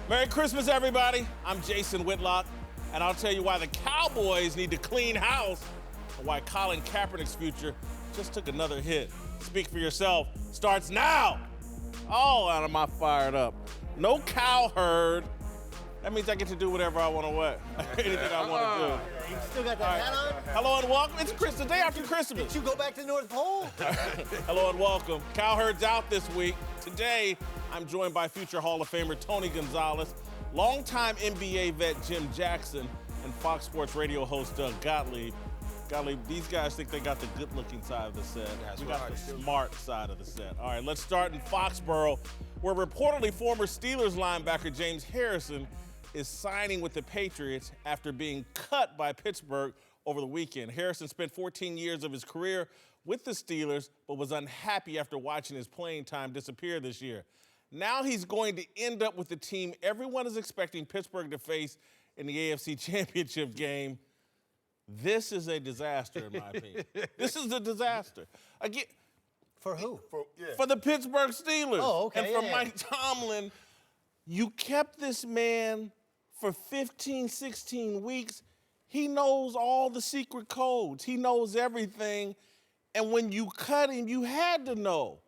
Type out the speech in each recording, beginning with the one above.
Merry Christmas, everybody. I'm Jason Whitlock, and I'll tell you why the Cowboys need to clean house and why Colin Kaepernick's future just took another hit. Speak for yourself starts now. Oh, am I fired up. No Cowherd. That means I get to do whatever I want to wear. Anything I want to do. You still got that hat on? Hello and welcome. It's the day after Christmas. Did you go back to the North Pole? Hello and welcome. Cowherd's out this week. Today, I'm joined by future Hall of Famer Tony Gonzalez, longtime NBA vet Jim Jackson, and Fox Sports radio host Doug Gottlieb. Gottlieb, these guys think they got the good-looking side of the set. We got the smart side of the set. All right, let's start in Foxborough, where reportedly former Steelers linebacker James Harrison is signing with the Patriots after being cut by Pittsburgh over the weekend. Harrison spent 14 years of his career with the Steelers, but was unhappy after watching his playing time disappear this year. Now he's going to end up with the team everyone is expecting Pittsburgh to face in the AFC Championship game. This is a disaster, in my opinion. This is a disaster. Again, for who? For the Pittsburgh Steelers. Oh, okay. And for Mike Tomlin, you kept this man for 15, 16 weeks. He knows all the secret codes. He knows everything. And when you cut him, you had to know.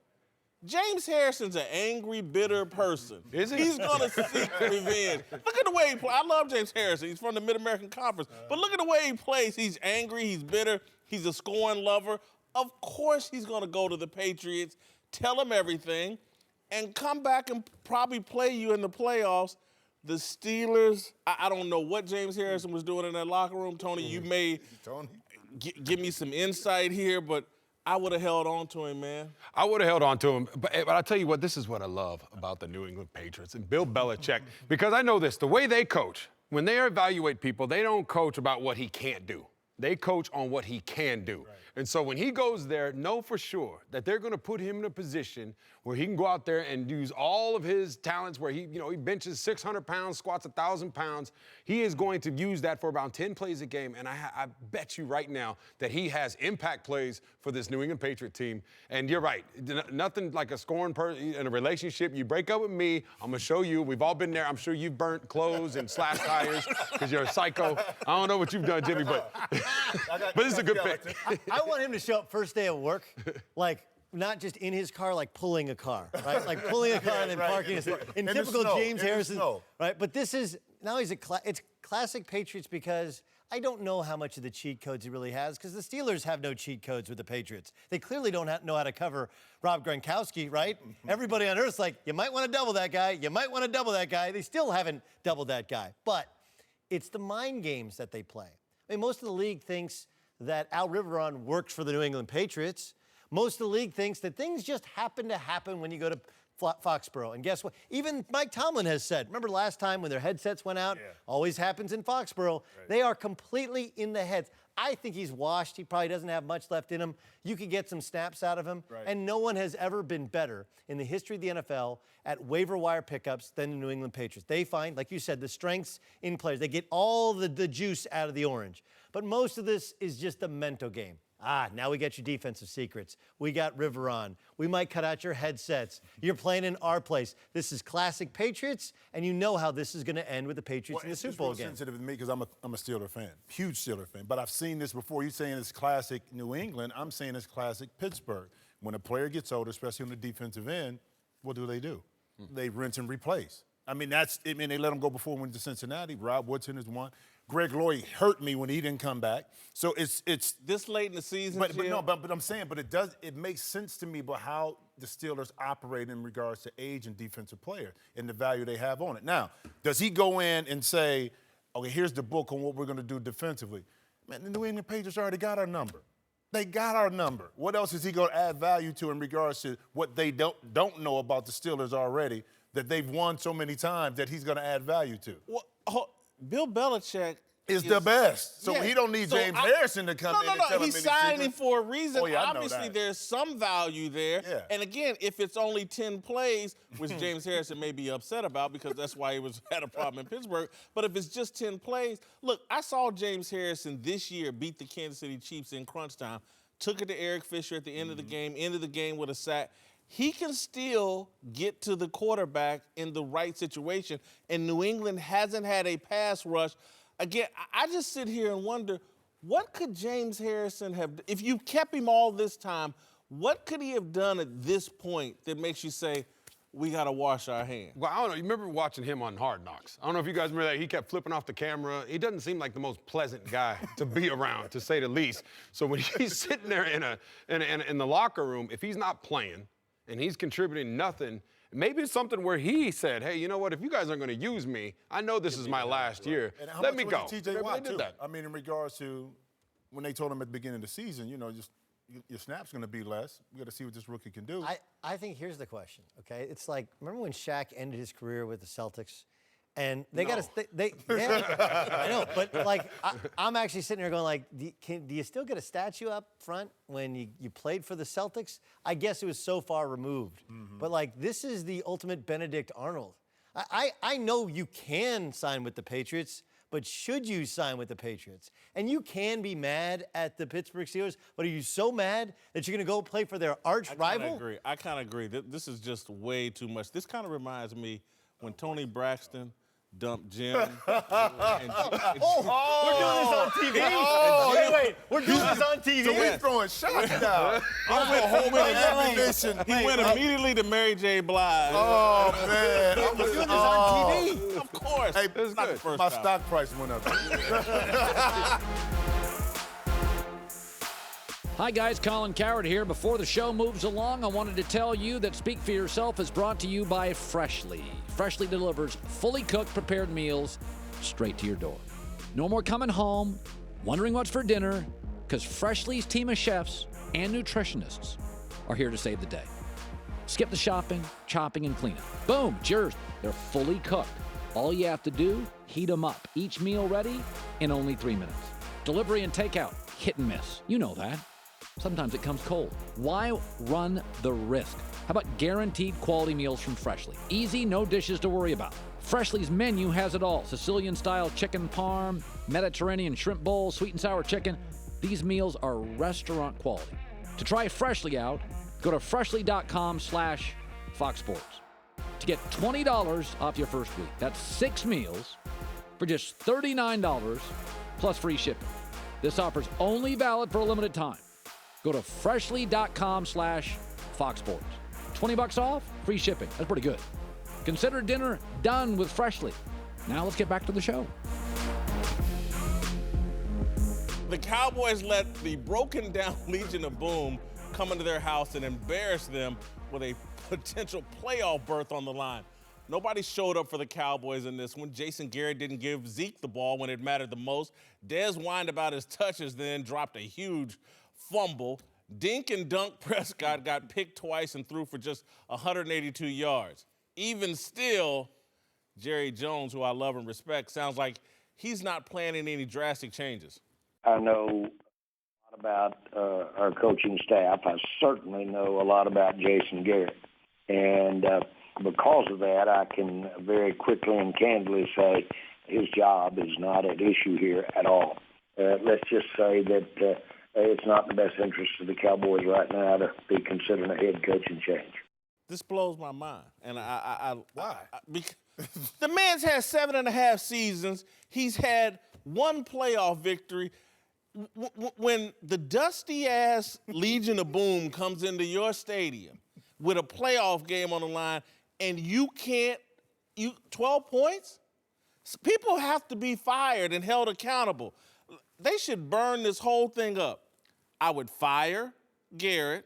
James Harrison's an angry, bitter person. Is he? He's going to seek revenge. Look at the way he plays. I love James Harrison. He's from the Mid-American Conference. But look at the way he plays. He's angry. He's bitter. He's a scoring lover. Of course he's going to go to the Patriots, tell them everything, and come back and probably play you in the playoffs. The Steelers, I don't know what James Harrison was doing in that locker room. Tony, you may give me some insight here, but I would have held on to him, man. I would have held on to him. But I'll tell you what, this is what I love about the New England Patriots and Bill Belichick, because I know this, the way they coach, when they evaluate people, they don't coach about what he can't do. They coach on what he can do. Right. And so when he goes there, know for sure that they're going to put him in a position where he can go out there and use all of his talents, where he benches 600 pounds, squats 1,000 pounds. He is going to use that for about 10 plays a game. And I bet you right now that he has impact plays for this New England Patriot team. And you're right. Nothing like a scoring person in a relationship. You break up with me, I'm going to show you. We've all been there. I'm sure you've burnt clothes and slashed tires because you're a psycho. I don't know what you've done, Jimmy, but this is a good pick. I want him to show up first day of work, like not just in his car, like pulling a car, right? Like pulling a car and then parking it. In typical James Harrison, right? But this is, now it's classic Patriots, because I don't know how much of the cheat codes he really has, because the Steelers have no cheat codes with the Patriots. They clearly don't know how to cover Rob Gronkowski, right? Everybody on earth's like, you might want to double that guy. You might want to double that guy. They still haven't doubled that guy. But it's the mind games that they play. I mean, most of the league thinks that Al Riveron works for the New England Patriots. Most of the league thinks that things just happen to happen when you go to Foxborough. And guess what? Even Mike Tomlin has said, remember last time when their headsets went out? Yeah. Always happens in Foxborough. Right. They are completely in the heads. I think he's washed. He probably doesn't have much left in him. You could get some snaps out of him. Right. And no one has ever been better in the history of the NFL at waiver wire pickups than the New England Patriots. They find, like you said, the strengths in players. They get all the juice out of the orange. But most of this is just a mental game. Now we get your defensive secrets. We got Riveron. We might cut out your headsets. You're playing in our place. This is classic Patriots, and you know how this is going to end with the Patriots in the Super Bowl game. It's sensitive to me because I'm a Steeler fan, huge Steeler fan. But I've seen this before. You're saying it's classic New England. I'm saying it's classic Pittsburgh. When a player gets older, especially on the defensive end, what do? They rinse and replace. I mean, they let him go before he went to Cincinnati. Rob Woodson is one. Greg Lloyd hurt me when he didn't come back. So it's this late in the season. But I'm saying, it makes sense to me about how the Steelers operate in regards to age and defensive players and the value they have on it. Now, does he go in and say, okay, here's the book on what we're going to do defensively? Man, the New England Patriots already got our number. They got our number. What else is he going to add value to in regards to what they don't know about the Steelers already that they've won so many times that he's going to add value to? Well, Bill Belichick is the best. So he don't need James Harrison to come in and tell him he's signing for a reason. Oh, yeah, obviously, there's some value there. Yeah. And again, if it's only 10 plays, which James Harrison may be upset about because that's why he had a problem in Pittsburgh, but if it's just 10 plays, look, I saw James Harrison this year beat the Kansas City Chiefs in crunch time, took it to Eric Fisher at the end of the game, ended the game with a sack. he can still get to the quarterback in the right situation. And New England hasn't had a pass rush. Again, I just sit here and wonder, what could James Harrison have, if you kept him all this time, what could he have done at this point that makes you say, we got to wash our hands? Well, I don't know. You remember watching him on Hard Knocks. I don't know if you guys remember that. He kept flipping off the camera. He doesn't seem like the most pleasant guy to be around, to say the least. So when he's sitting there in the locker room, if he's not playing and he's contributing nothing, maybe it's something where he said, hey, you know what? If you guys aren't going to use me, I know this is my last year. And how Let much me was go. it TJ Watt, They did too? that. I mean, in regards to when they told him at the beginning of the season, you know, just your snap's going to be less. We got to see what this rookie can do. I think here's the question, okay? It's like, remember when Shaq ended his career with the Celtics? And they got to, yeah, I know, but like, I'm actually sitting here going like, do you still get a statue up front when you played for the Celtics? I guess it was so far removed. But like, this is the ultimate Benedict Arnold. I know you can sign with the Patriots, but should you sign with the Patriots? And you can be mad at the Pittsburgh Steelers, but are you so mad that you're going to go play for their arch rival? I kind of agree. This is just way too much. This kind of reminds me when Tony Braxton dumped Jim. We're doing this on TV? Wait, we're doing this on TV? So we're throwing shots now. I'm going home in ammunition. He went immediately to Mary J. Blige. Oh, man. We're doing this on TV? Of course. Hey, It's not the first my time. stock price went up. Hi guys, Colin Cowherd here. Before the show moves along, I wanted to tell you that Speak for Yourself is brought to you by Freshly. Freshly delivers fully cooked, prepared meals straight to your door. No more coming home, wondering what's for dinner, because Freshly's team of chefs and nutritionists are here to save the day. Skip the shopping, chopping, and cleanup. Boom, it's yours. They're fully cooked. All you have to do, heat them up. Each meal ready in only 3 minutes. Delivery and takeout, hit and miss. You know that. Sometimes it comes cold. Why run the risk? How about guaranteed quality meals from Freshly? Easy, no dishes to worry about. Freshly's menu has it all. Sicilian-style chicken parm, Mediterranean shrimp bowl, sweet and sour chicken. These meals are restaurant quality. To try Freshly out, go to freshly.com/Fox Sports to get $20 off your first week. That's 6 meals for just $39 plus free shipping. This offer's only valid for a limited time. Go to freshly.com/Fox Sports. $20 off, free shipping. That's pretty good. Consider dinner done with Freshly. Now let's get back to the show. The Cowboys let the broken down Legion of Boom come into their house and embarrass them with a potential playoff berth on the line. Nobody showed up for the Cowboys in this one. Jason Garrett didn't give Zeke the ball when it mattered the most. Dez whined about his touches, then dropped a huge fumble. Dink and Dunk Prescott got picked twice and threw for just 182 yards. Even still, Jerry Jones, who I love and respect, sounds like he's not planning any drastic changes. I know a lot about our coaching staff. I certainly know a lot about Jason Garrett. And because of that, I can very quickly and candidly say his job is not at issue here at all. Let's just say that it's not in the best interest of the Cowboys right now to be considering a head coaching change. This blows my mind. And Why? Because the man's had 7.5 seasons. He's had one playoff victory. When the dusty-ass Legion of Boom comes into your stadium with a playoff game on the line and you 12 points? People have to be fired and held accountable. They should burn this whole thing up. I would fire Garrett,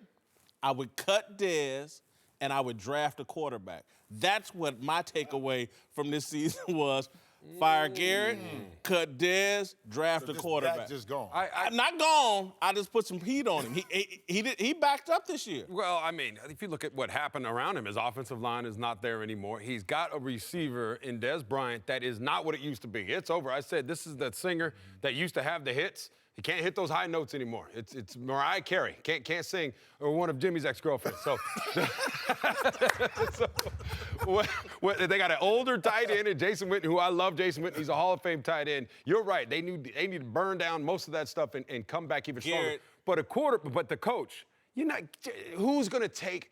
I would cut Dez, and I would draft a quarterback. That's what my takeaway from this season was. Fire Garrett, cut Dez, draft a quarterback. That's just gone. I'm not gone. I just put some heat on him. He backed up this year. Well, I mean, if you look at what happened around him, his offensive line is not there anymore. He's got a receiver in Dez Bryant that is not what it used to be. It's over. I said this is that singer that used to have the hits. He can't hit those high notes anymore. It's Mariah Carey. Can't sing, or one of Jimmy's ex-girlfriends. So, they got an older tight end, and Jason Witten, who I love. Jason Witten, he's a Hall of Fame tight end. You're right. They need to burn down most of that stuff and come back even stronger. Garrett. But the coach, who's going to take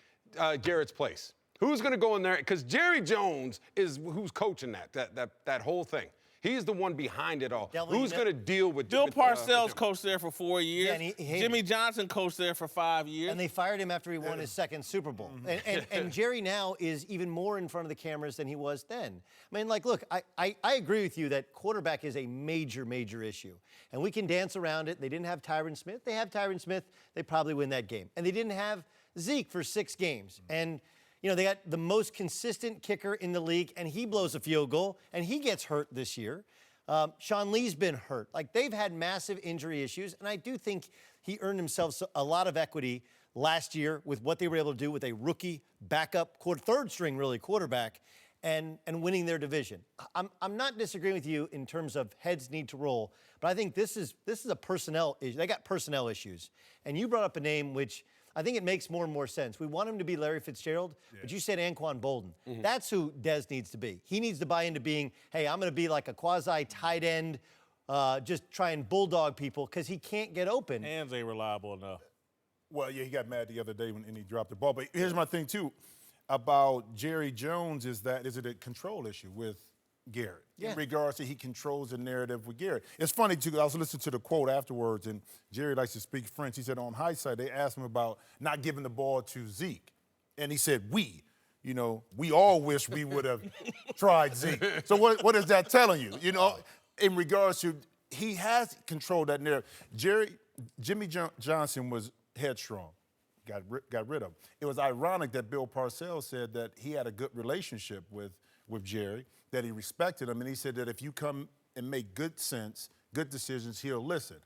Garrett's place? Who's going to go in there? Because Jerry Jones is who's coaching that whole thing. He's the one behind it all. Who's going to deal with Bill Parcells coached there for 4 years. Yeah, and Jimmy Johnson coached there for 5 years. And they fired him after he won his second Super Bowl. And Jerry now is even more in front of the cameras than he was then. I mean, like, look, I agree with you that quarterback is a major, major issue. And we can dance around it. They didn't have Tyron Smith. They have Tyron Smith. They probably win that game. And they didn't have Zeke for 6 games. And you know, they got the most consistent kicker in the league, and he blows a field goal, and he gets hurt this year. Sean Lee's been hurt. Like, they've had massive injury issues, and I do think he earned himself a lot of equity last year with what they were able to do with a rookie backup, third-string, really, quarterback, and winning their division. I'm not disagreeing with you in terms of heads need to roll, but I think this is a personnel issue. They got personnel issues. And you brought up a name which I think it makes more and more sense. We want him to be Larry Fitzgerald, but you said Anquan Bolden. That's who Dez needs to be. He needs to buy into being, hey, I'm going to be like a quasi-tight end, just try and bulldog people because he can't get open. Hands ain't reliable enough. Well, yeah, he got mad the other day when he dropped the ball. But here's my thing, too, about Jerry Jones is it a control issue with Garrett in regards to he controls the narrative with Garrett. It's funny, too, I was listening to the quote afterwards, and Jerry likes to speak French. He said on hindsight, they asked him about not giving the ball to Zeke. And he said, we all wish we would have tried Zeke. So what is that telling you? You know, in regards to he has controlled that narrative. Jimmy Johnson was headstrong, got rid of him. It was ironic that Bill Parcells said that he had a good relationship with Jerry, that he respected him, and he said that if you come and make good decisions, he'll listen.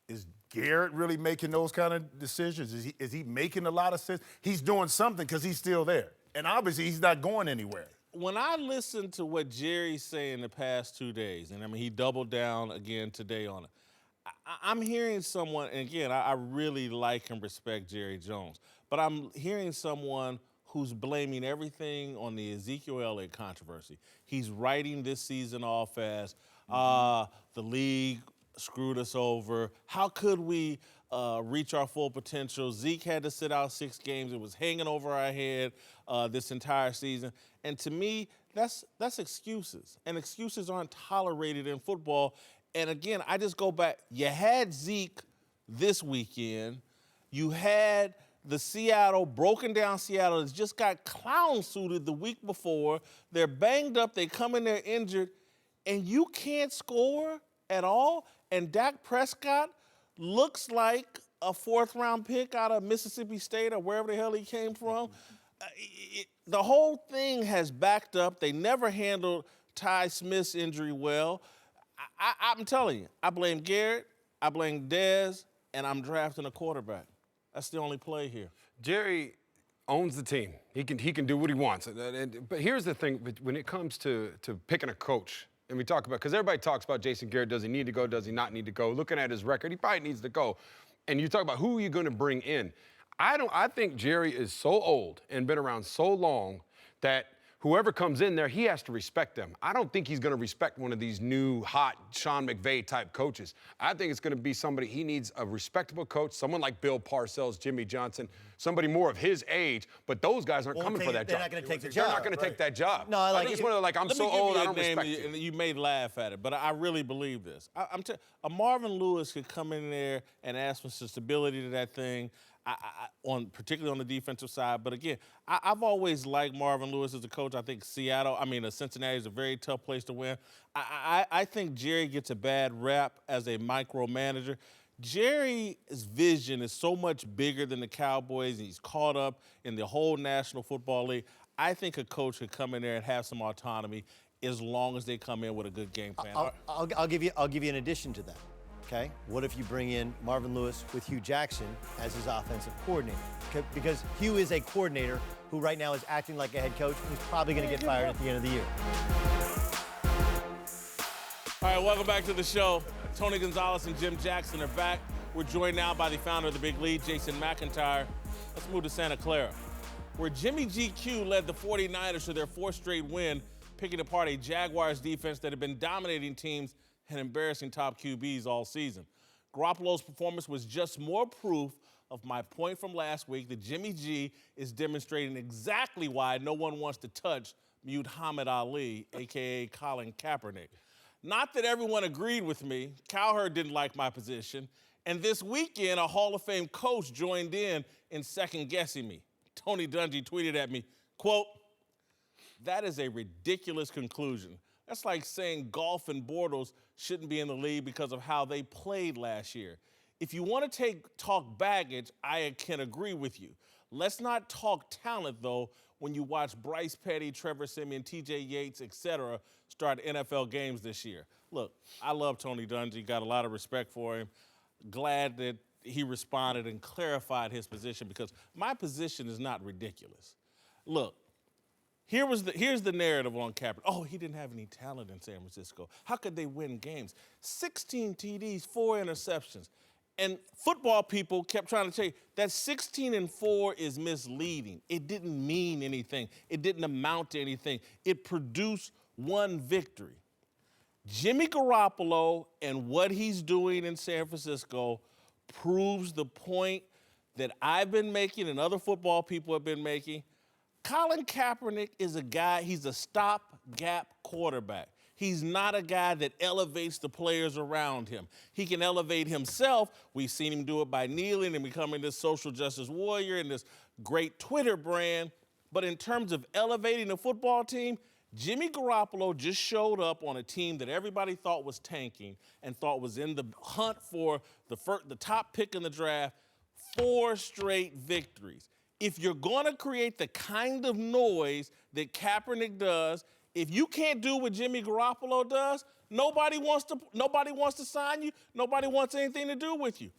Is Garrett really making those kind of decisions? Is he making a lot of sense? He's doing something because he's still there, and obviously he's not going anywhere. When I listened to what Jerry's saying the past 2 days, and I mean he doubled down again today on it, I'm hearing someone, and again, I really like and respect Jerry Jones, but I'm hearing someone who's blaming everything on the Ezekiel Elliott controversy. He's writing this season off as the league screwed us over. How could we reach our full potential? Zeke had to sit out 6 games. It was hanging over our head this entire season. And to me, that's excuses. And excuses aren't tolerated in football. And again, I just go back. You had Zeke this weekend. You had the broken down Seattle has just got clown suited the week before. They're banged up. They come in there injured. And you can't score at all. And Dak Prescott looks like a 4th-round pick out of Mississippi State or wherever the hell he came from. The whole thing has backed up. They never handled Ty Smith's injury well. I'm telling you, I blame Garrett, I blame Dez, and I'm drafting a quarterback. That's the only play here. Jerry owns the team. He can do what he wants. But here's the thing, when it comes to picking a coach, and we talk about, because everybody talks about Jason Garrett, does he need to go, does he not need to go? Looking at his record, he probably needs to go. And you talk about who are you going to bring in. I think Jerry is so old and been around so long that whoever comes in there, he has to respect them. I don't think he's going to respect one of these new, hot Sean McVay type coaches. I think it's going to be somebody, he needs a respectable coach, someone like Bill Parcells, Jimmy Johnson, somebody more of his age, but those guys aren't coming for that job. They're not going to take the job. They're not going to take that job. No, I like it's one of I'm so old, I don't respect you. And you may laugh at it, but I really believe this. A Marvin Lewis could come in there and ask for some stability to that thing. Particularly on the defensive side. But again, I've always liked Marvin Lewis as a coach. I think Cincinnati is a very tough place to win. I think Jerry gets a bad rap as a micromanager. Jerry's vision is so much bigger than the Cowboys, and he's caught up in the whole National Football League. I think a coach could come in there and have some autonomy as long as they come in with a good game plan. I'll give you an addition to that. Okay, what if you bring in Marvin Lewis with Hugh Jackson as his offensive coordinator? Because Hugh is a coordinator who right now is acting like a head coach who's probably going to get fired at the end of the year. All right, welcome back to the show. Tony Gonzalez and Jim Jackson are back. We're joined now by the founder of the Big Lead, Jason McIntyre. Let's move to Santa Clara, where Jimmy GQ led the 49ers to their 4th straight win, picking apart a Jaguars defense that had been dominating teams and embarrassing top QBs all season. Garoppolo's performance was just more proof of my point from last week that Jimmy G is demonstrating exactly why no one wants to touch Muhammad Ali, a.k.a. Colin Kaepernick. Not that everyone agreed with me. Cowherd didn't like my position. And this weekend, a Hall of Fame coach joined in second-guessing me. Tony Dungy tweeted at me, quote, "That is a ridiculous conclusion. That's like saying Golf and Bortles shouldn't be in the league because of how they played last year. If you want to talk baggage, I can agree with you. Let's not talk talent, though, when you watch Bryce Petty, Trevor Siemian, TJ Yates, etc. start NFL games this year." Look, I love Tony Dungy, got a lot of respect for him. Glad that he responded and clarified his position because my position is not ridiculous. Look, here's the narrative on Kaepernick. Oh, he didn't have any talent in San Francisco. How could they win games? 16 TDs, 4 interceptions. And football people kept trying to tell you that 16-4 is misleading. It didn't mean anything. It didn't amount to anything. It produced one victory. Jimmy Garoppolo and what he's doing in San Francisco proves the point that I've been making and other football people have been making. Colin Kaepernick is a guy, he's a stop-gap quarterback. He's not a guy that elevates the players around him. He can elevate himself. We've seen him do it by kneeling and becoming this social justice warrior and this great Twitter brand. But in terms of elevating a football team, Jimmy Garoppolo just showed up on a team that everybody thought was tanking and thought was in the hunt for the top pick in the draft, 4 straight victories. If you're going to create the kind of noise that Kaepernick does, if you can't do what Jimmy Garoppolo does, nobody wants to sign you. Nobody wants anything to do with you.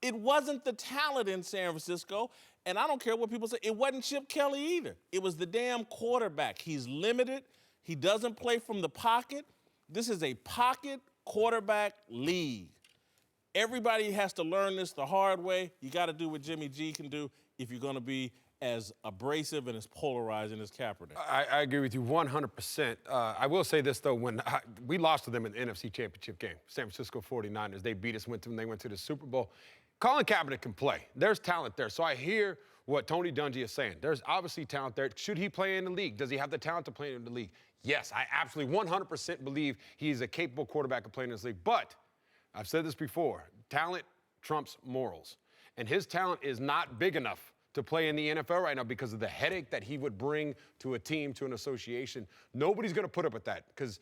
It wasn't the talent in San Francisco, and I don't care what people say. It wasn't Chip Kelly either. It was the damn quarterback. He's limited. He doesn't play from the pocket. This is a pocket quarterback league. Everybody has to learn this the hard way. You got to do what Jimmy G can do if you're going to be as abrasive and as polarizing as Kaepernick. I agree with you 100%. I will say this, though. When we lost to them in the NFC Championship game, San Francisco 49ers, they beat us, they went to the Super Bowl. Colin Kaepernick can play. There's talent there. So I hear what Tony Dungy is saying. There's obviously talent there. Should he play in the league? Does he have the talent to play in the league? Yes, I absolutely 100% believe he's a capable quarterback of playing in this league. But I've said this before, talent trumps morals. And his talent is not big enough to play in the NFL right now because of the headache that he would bring to a team, to an association. Nobody's going to put up with that because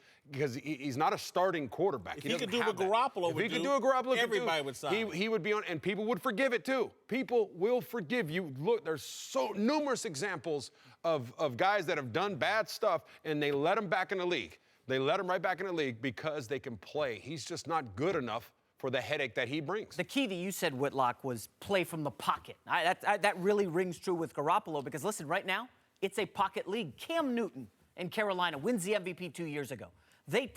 he's not a starting quarterback. If he could do what Garoppolo would do, everybody would sign. He would be on, and people would forgive it too. People will forgive you. Look, there's so numerous examples of guys that have done bad stuff, and they let him back in the league. They let him right back in the league because they can play. He's just not good enough for the headache that he brings. The key that you said, Whitlock, was play from the pocket. That really rings true with Garoppolo because, listen, right now, it's a pocket league. Cam Newton in Carolina wins the MVP 2 years ago.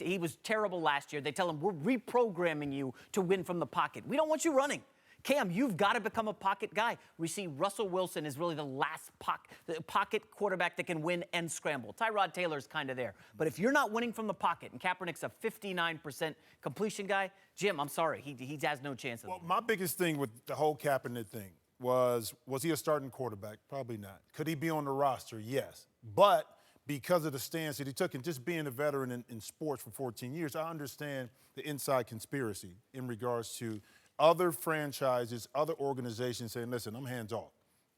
He was terrible last year. They tell him, we're reprogramming you to win from the pocket. We don't want you running. Cam, you've got to become a pocket guy. We see Russell Wilson is really the last pocket quarterback that can win and scramble. Tyrod Taylor's kind of there. But if you're not winning from the pocket, and Kaepernick's a 59% completion guy, Jim, I'm sorry, he has no chance of my biggest thing with the whole Kaepernick thing was he a starting quarterback? Probably not. Could he be on the roster? Yes. But because of the stance that he took and just being a veteran in sports for 14 years, I understand the inside conspiracy in regards to other franchises, other organizations saying, listen, I'm hands off.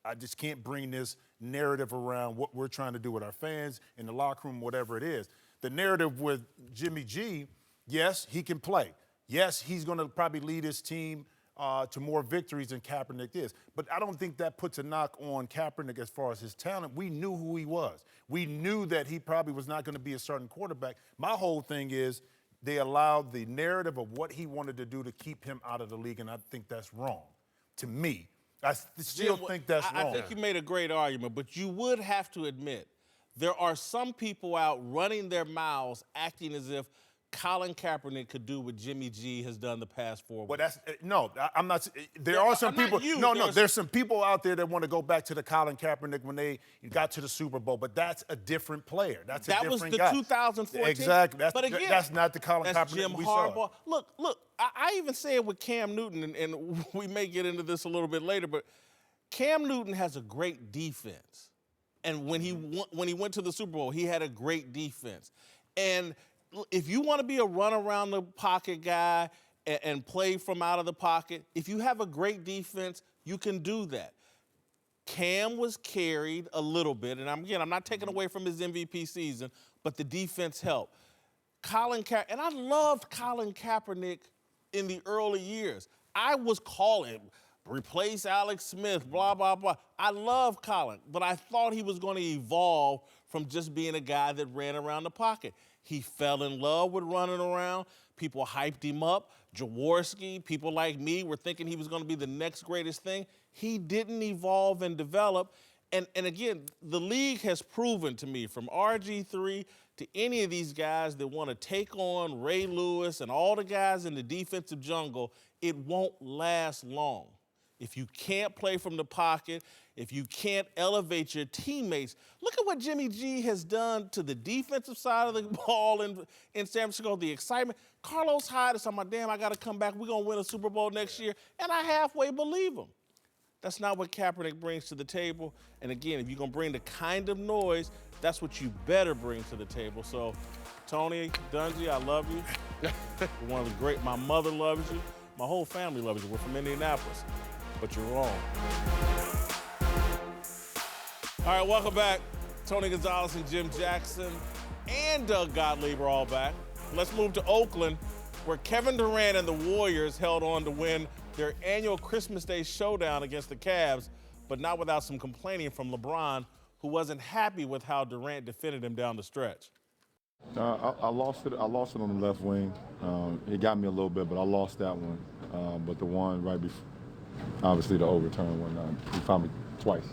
I just can't bring this narrative around what we're trying to do with our fans in the locker room, whatever it is. The narrative with Jimmy G, yes, he can play. Yes, he's going to probably lead his team to more victories than Kaepernick is. But I don't think that puts a knock on Kaepernick as far as his talent. We knew who he was. We knew that he probably was not going to be a starting quarterback. My whole thing is, they allowed the narrative of what he wanted to do to keep him out of the league, and I think that's wrong. To me, I still think that's wrong. I think you made a great argument, but you would have to admit there are some people out running their mouths acting as if Colin Kaepernick could do what Jimmy G has done the past 4 weeks. Well, I'm not. There are some people. There's some people out there that want to go back to the Colin Kaepernick when they got to the Super Bowl, but that's a different player. That was the guy. 2014. Exactly. But again, that's not the Colin that's Kaepernick Jim we Harbaugh. saw. Look. I even say it with Cam Newton, and we may get into this a little bit later, but Cam Newton has a great defense, and when he went to the Super Bowl, he had a great defense, and if you want to be a run around the pocket guy and play from out of the pocket, if you have a great defense, you can do that. Cam was carried a little bit, and I'm not taking away from his MVP season, but the defense helped. And I loved Colin Kaepernick in the early years. I was calling, replace Alex Smith, blah, blah, blah. I love Colin, but I thought he was going to evolve from just being a guy that ran around the pocket. He fell in love with running around. People hyped him up. Jaworski, people like me were thinking he was going to be the next greatest thing. He didn't evolve and develop. And again, the league has proven to me, from RG3 to any of these guys that want to take on Ray Lewis and all the guys in the defensive jungle, it won't last long. If you can't play from the pocket, if you can't elevate your teammates, look at what Jimmy G has done to the defensive side of the ball in San Francisco, the excitement. Carlos Hyde is talking about, damn, I got to come back. We're going to win a Super Bowl next year. And I halfway believe him. That's not what Kaepernick brings to the table. And again, if you're going to bring the kind of noise, that's what you better bring to the table. So, Tony Dungy, I love you. You're one of the great, my mother loves you. My whole family loves you. We're from Indianapolis. But you're wrong. All right, welcome back. Tony Gonzalez and Jim Jackson and Doug Gottlieb are all back. Let's move to Oakland, where Kevin Durant and the Warriors held on to win their annual Christmas Day showdown against the Cavs, but not without some complaining from LeBron, who wasn't happy with how Durant defended him down the stretch. I lost it on the left wing. It got me a little bit, but I lost that one. But the one right before, obviously the overturn one, he found me twice.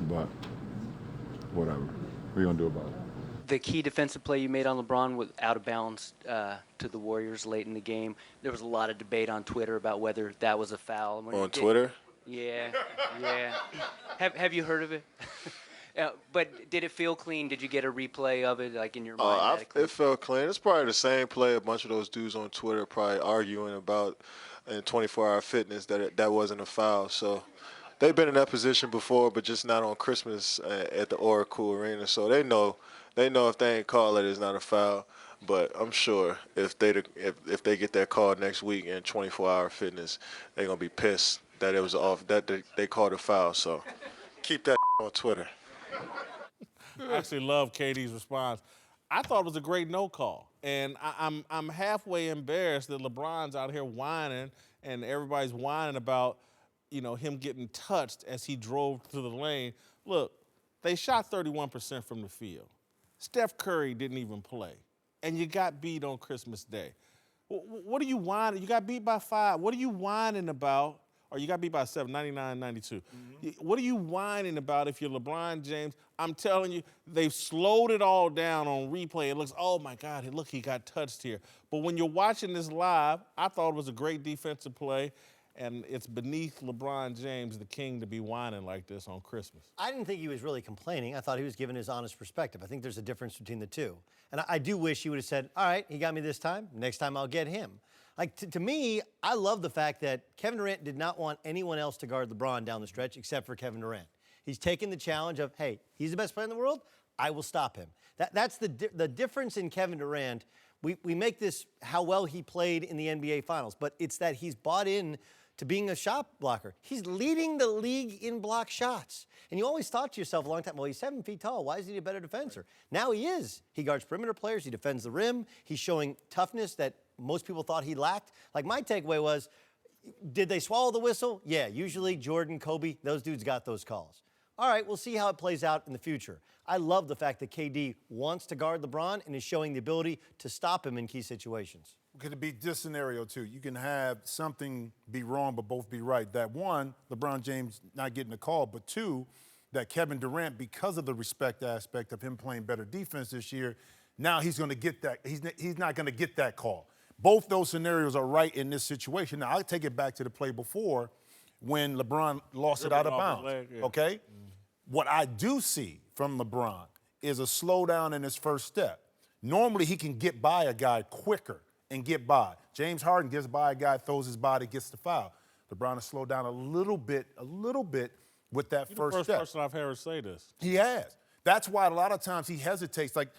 But whatever. What are you going to do about it? The key defensive play you made on LeBron was out of bounds to the Warriors late in the game. There was a lot of debate on Twitter about whether that was a foul. On Twitter? Yeah. Have you heard of it? But did it feel clean? Did you get a replay of it, like in your mind? It felt clean. It's probably the same play a bunch of those dudes on Twitter probably arguing about in 24-hour fitness that wasn't a foul. So they've been in that position before, but just not on Christmas at the Oracle Arena. So they know if they ain't call it, it's not a foul. But I'm sure if they get that call next week in 24-hour fitness, they're gonna be pissed that it was off, that they called a foul. So keep that on Twitter. I actually love KD's response. I thought it was a great no call, and I'm halfway embarrassed that LeBron's out here whining and everybody's whining about, him getting touched as he drove through the lane. Look, they shot 31% from the field. Steph Curry didn't even play, and you got beat on Christmas Day. What are you whining? You got beat by 5. What are you whining about? Or you got beat by 7, 99-92. What are you whining about if you're LeBron James? I'm telling you, they've slowed it all down on replay. It looks, oh, my God, look, he got touched here. But when you're watching this live, I thought it was a great defensive play, and it's beneath LeBron James, the king, to be whining like this on Christmas. I didn't think he was really complaining. I thought he was giving his honest perspective. I think there's a difference between the two. And I do wish he would have said, all right, he got me this time. Next time I'll get him. Like, to me, I love the fact that Kevin Durant did not want anyone else to guard LeBron down the stretch except for Kevin Durant. He's taken the challenge of, hey, he's the best player in the world, I will stop him. That's the difference in Kevin Durant. We make this how well he played in the NBA Finals, but it's that he's bought in to being a shot blocker. He's leading the league in block shots. And you always thought to yourself a long time, well, he's 7 feet tall. Why is he a better defender? Now he is. He guards perimeter players. He defends the rim. He's showing toughness that most people thought he lacked. Like, my takeaway was, did they swallow the whistle? Yeah, usually Jordan, Kobe, those dudes got those calls. All right, we'll see how it plays out in the future. I love the fact that KD wants to guard LeBron and is showing the ability to stop him in key situations. Could it be this scenario, too? You can have something be wrong but both be right. That one, LeBron James not getting the call, but two, that Kevin Durant, because of the respect aspect of him playing better defense this year, now he's going to get that. He's not going to get that call. Both those scenarios are right in this situation. Now, I'll take it back to the play before when LeBron lost it out of bounds, okay? What I do see from LeBron is a slowdown in his first step. Normally, he can get by a guy quicker and get by. James Harden gets by a guy, throws his body, gets the foul. LeBron has slowed down a little bit with that first step. The first person I've heard say this. He has. That's why a lot of times he hesitates. Like,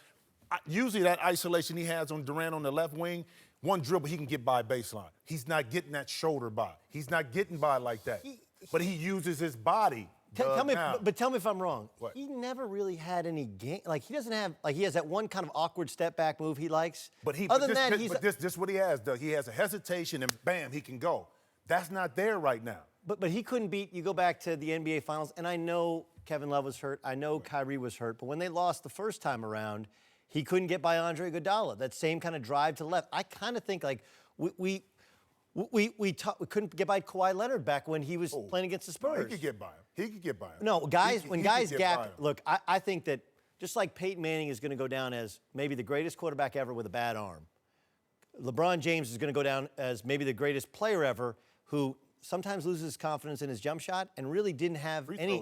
usually that isolation he has on Durant on the left wing, one dribble, he can get by baseline. He's not getting that shoulder by. He's not getting by like that. But he uses his body. Tell me if I'm wrong. What? He never really had any game. Like, he doesn't have, like, he has that one kind of awkward step back move he likes. But this is what he has, Doug. He has a hesitation, and bam, he can go. That's not there right now. But he couldn't beat, you go back to the NBA Finals, and I know Kevin Love was hurt. I know Kyrie was hurt. But when they lost the first time around, he couldn't get by Andre Iguodala. That same kind of drive to the left. I kind of think, like, we couldn't get by Kawhi Leonard back when he was playing against the Spurs. No, he could get by him. He could get by him. No, guys, when guys gap, look, I think that just like Peyton Manning is going to go down as maybe the greatest quarterback ever with a bad arm, LeBron James is going to go down as maybe the greatest player ever who sometimes loses confidence in his jump shot and really didn't have any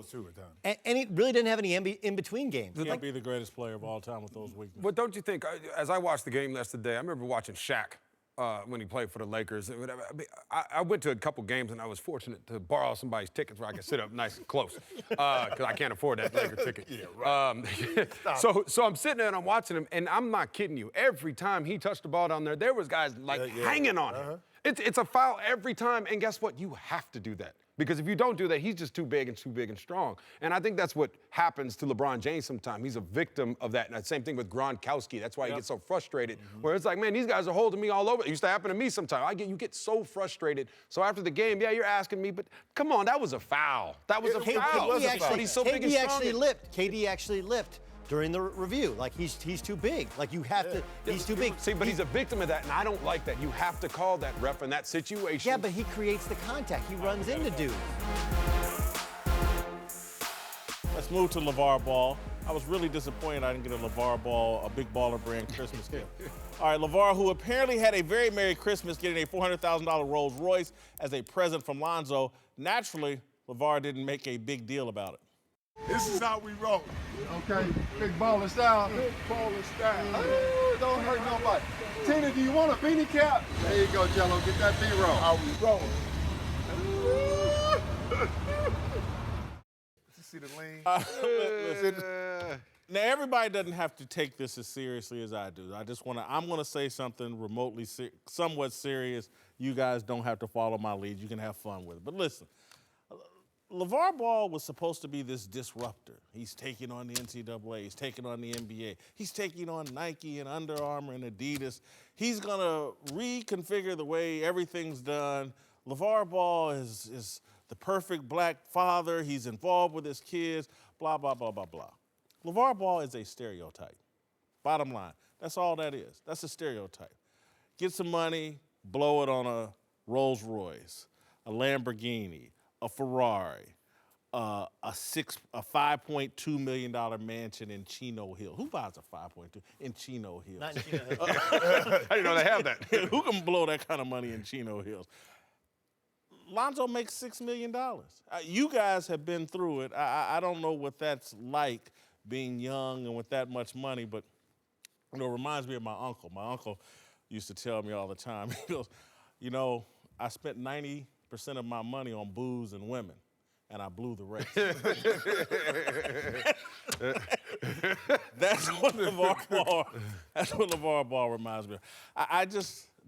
in-between games. He can't be the greatest player of all time with those weaknesses. But don't you think, as I watched the game yesterday, I remember watching Shaq when he played for the Lakers. I went to a couple games, and I was fortunate to borrow somebody's tickets where I could sit up nice and close because I can't afford that Laker ticket. Yeah, right. So I'm sitting there and I'm watching him, and I'm not kidding you. Every time he touched the ball down there was guys hanging on him. It's a foul every time, and guess what? You have to do that. Because if you don't do that, he's just too big and strong. And I think that's what happens to LeBron James sometimes. He's a victim of that. And the same thing with Gronkowski. That's why he gets so frustrated. Where it's like, man, these guys are holding me all over. It used to happen to me sometimes. You get so frustrated. So after the game, you're asking me, but come on, that was a foul. That was a foul. But he's so big and strong. KD actually lipped during the review. Like, he's too big. Like, you have to, he's too big. See, but he's a victim of that, and I don't like that. You have to call that ref in that situation. Yeah, but he creates the contact. He runs into dudes. Let's move to LaVar Ball. I was really disappointed I didn't get a LaVar Ball, a Big Baller Brand Christmas gift. All right, LaVar, who apparently had a very Merry Christmas getting a $400,000 Rolls Royce as a present from Lonzo. Naturally, LaVar didn't make a big deal about it. This is how we roll. Okay, big baller style. Big baller style. Ooh, don't hurt nobody. Tina, do you want a beanie cap? There you go, Jello. Get that B-roll. How we roll. See the lean? Now, everybody doesn't have to take this as seriously as I do. I'm going to say something remotely, somewhat serious. You guys don't have to follow my lead. You can have fun with it. But listen, LaVar Ball was supposed to be this disruptor. He's taking on the NCAA. He's taking on the NBA. He's taking on Nike and Under Armour and Adidas. He's going to reconfigure the way everything's done. LaVar Ball is the perfect black father. He's involved with his kids, blah, blah, blah, blah, blah. LaVar Ball is a stereotype. Bottom line, that's all that is. That's a stereotype. Get some money, blow it on a Rolls Royce, a Lamborghini, a Ferrari, a $5.2 million mansion in Chino Hills. Who buys a 5.2 in Chino Hills? Not in Chino Hills. I didn't know they have that. Who can blow that kind of money in Chino Hills? Lonzo makes $6 million. You guys have been through it. I don't know what that's like being young and with that much money, but it reminds me of my uncle. My uncle used to tell me all the time, he goes, you know, I spent 90% of my money on booze and women, and I blew the rest. That's what LaVar Ball reminds me of.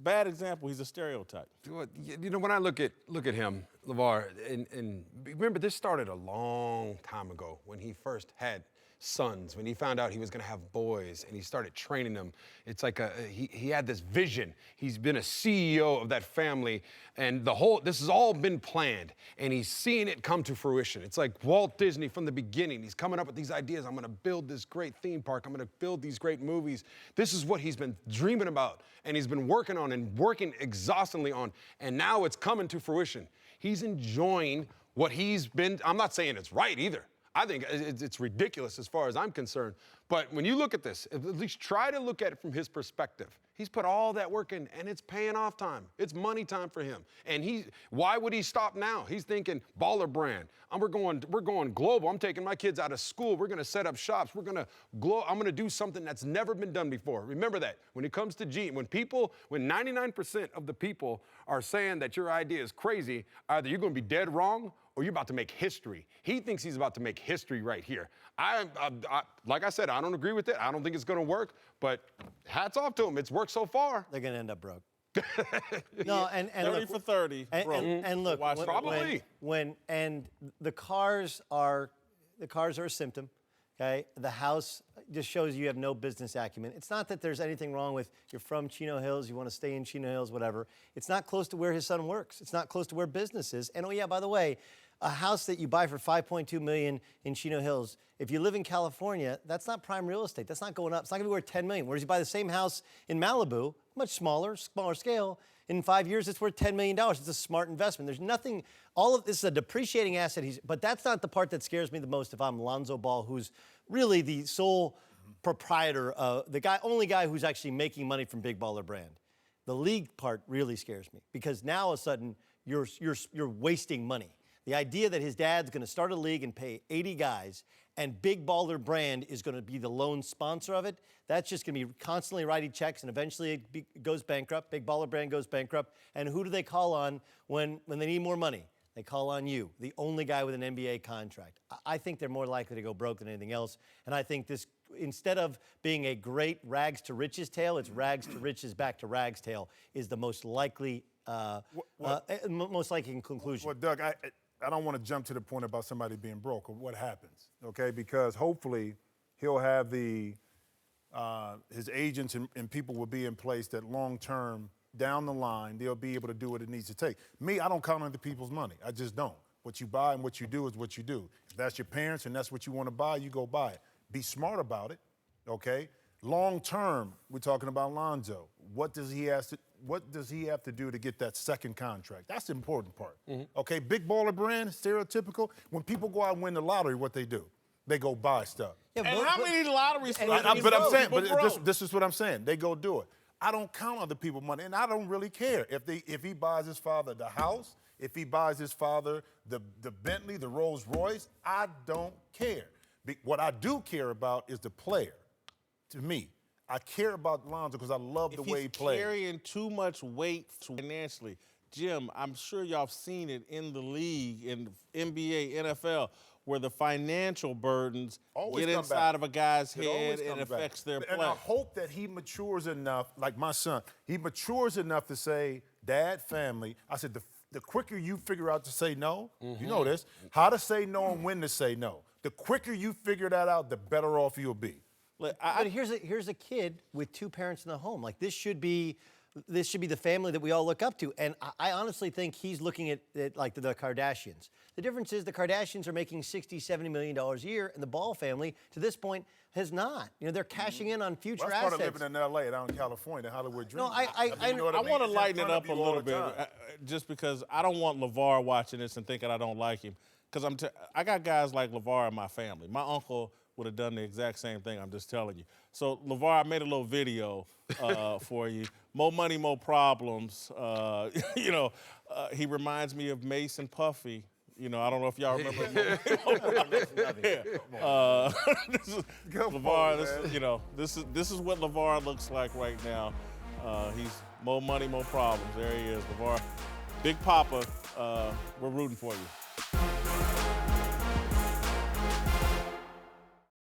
Bad example, he's a stereotype. You know, when I look at him, LaVar, and remember, this started a long time ago when he first had sons, when he found out he was going to have boys and he started training them. It's like he had this vision. He's been a CEO of that family, and this has all been planned, and he's seeing it come to fruition. It's like Walt Disney from the beginning. He's coming up with these ideas. I'm going to build this great theme park. I'm going to build these great movies. This is what he's been dreaming about, and he's been working on and working exhaustingly on, and now it's coming to fruition. He's enjoying what he's been. I'm not saying it's right either. I think it's ridiculous as far as I'm concerned, But when you look at this, at least try to look at it from his perspective. He's put all that work in, and it's paying off time. It's money time for him. And why would he stop now? He's thinking baller brand. We're going global. I'm taking my kids out of school. We're going to set up shops. I'm going to do something that's never been done before. Remember that when it comes to when 99% of the people are saying that your idea is crazy, either you're going to be dead wrong or you're about to make history. He thinks he's about to make history right here. Like I said, I don't agree with it. I don't think it's going to work, but hats off to him. It's worked so far. They're going to end up broke. No, and 30 look, for 30. And look, Probably. The cars are a symptom. Okay, the house just shows you have no business acumen. It's not that there's anything wrong with you're from Chino Hills, you want to stay in Chino Hills, whatever. It's not close to where his son works. It's not close to where business is. And oh yeah, by the way, a house that you buy for $5.2 million in Chino Hills, if you live in California, that's not prime real estate. That's not going up. It's not going to be worth $10 million. Whereas you buy the same house in Malibu, much smaller scale, in 5 years, it's worth $10 million. It's a smart investment. There's nothing, all of this is a depreciating asset. But that's not the part that scares me the most if I'm Lonzo Ball, who's really the sole proprietor, only guy who's actually making money from Big Baller Brand. The league part really scares me because now all of a sudden you're wasting money. The idea that his dad's going to start a league and pay 80 guys and Big Baller Brand is going to be the lone sponsor of it, that's just going to be constantly writing checks and eventually it goes bankrupt. Big Baller Brand goes bankrupt. And who do they call on when they need more money? They call on you, the only guy with an NBA contract. I think they're more likely to go broke than anything else. And I think this, instead of being a great rags to riches tale, it's rags to riches back to rags tale is the most likely conclusion. Well, Doug, I don't want to jump to the point about somebody being broke or what happens, okay? Because hopefully he'll have his agents and people will be in place that long-term, down the line, they'll be able to do what it needs to take. Me, I don't count on other people's money. I just don't. What you buy and what you do is what you do. If that's your parents and that's what you want to buy, you go buy it. Be smart about it, okay? Long-term, we're talking about Lonzo. What does he have to do to get that second contract? That's the important part. Okay, Big Baller Brand, stereotypical. When people go out and win the lottery, what they do? They go buy stuff. Yeah, and how many lotteries? This is what I'm saying. They go do it. I don't count other people's money, and I don't really care if he buys his father the house, if he buys his father the Bentley, the Rolls Royce. I don't care. What I do care about is the player. To me, I care about Lonzo because I love the way he plays. If he's carrying too much weight financially, Jim, I'm sure y'all have seen it in the league, in NBA, NFL, where the financial burdens get inside of a guy's head and affects their play. And I hope that he matures enough, like my son, he matures enough to say, Dad, family, I said, the quicker you figure out to say no, you know this, how to say no and when to say no. The quicker you figure that out, the better off you'll be. But here's a kid with two parents in the home. Like this should be the family that we all look up to. And I honestly think he's looking at like the Kardashians. The difference is the Kardashians are making $60, $70 million a year, and the Ball family, to this point, has not. You know, they're cashing in on future assets. I started living in L.A., down in California, Hollywood dream. No, I want to lighten it up a little bit, just because I don't want LaVar watching this and thinking I don't like him. Because I got guys like LaVar in my family. My uncle would have done the exact same thing, I'm just telling you. So, LaVar, I made a little video for you. More money, more problems. He reminds me of Mace and Puffy. You know, I don't know if y'all remember. LaVar, this is what LaVar looks like right now. He's more money, more problems. There he is, LaVar. Big Papa, we're rooting for you.